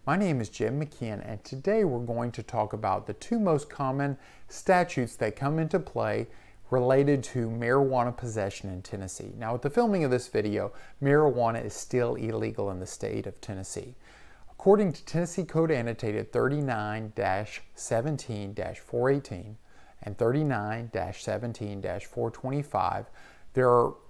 My name is Jed McKeehan, and today we're going to talk about the two most common statutes that come into play related to marijuana possession in Tennessee. Now, with the filming of this video, marijuana is still illegal in the state of Tennessee. According to Tennessee Code Annotated 39-17-418 and 39-17-425,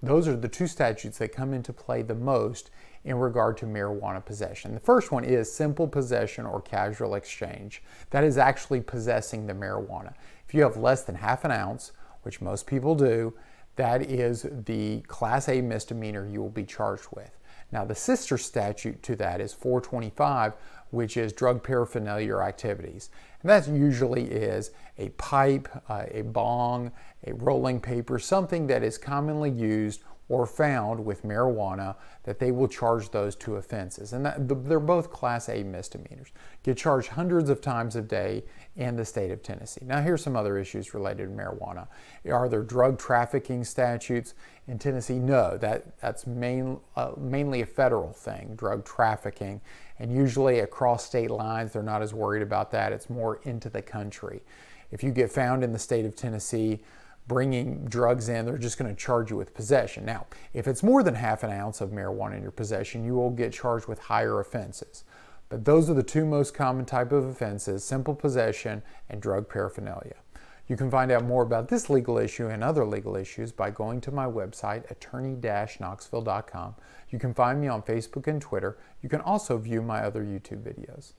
those are the two statutes that come into play the most in regard to marijuana possession. The first one is simple possession or casual exchange. That is actually possessing the marijuana. If you have less than half an ounce, which most people do, that is the Class A misdemeanor you will be charged with. Now, the sister statute to that is 425, which is drug paraphernalia or activities. And that usually is a pipe, a bong, a rolling paper, something that is commonly used or found with marijuana, that they will charge those two offenses. And they're both Class A misdemeanors. Get charged hundreds of times a day in the state of Tennessee. Now, here's some other issues related to marijuana. Are there drug trafficking statutes in Tennessee? No, that's mainly a federal thing, drug trafficking. And usually across state lines, they're not as worried about that. It's more into the country. If you get found in the state of Tennessee bringing drugs in, they're just going to charge you with possession. Now, if it's more than half an ounce of marijuana in your possession, you will get charged with higher offenses. But those are the two most common type of offenses: simple possession and drug paraphernalia. You can find out more about this legal issue and other legal issues by going to my website, attorney-knoxville.com. You can find me on Facebook and Twitter. You can also view my other YouTube videos.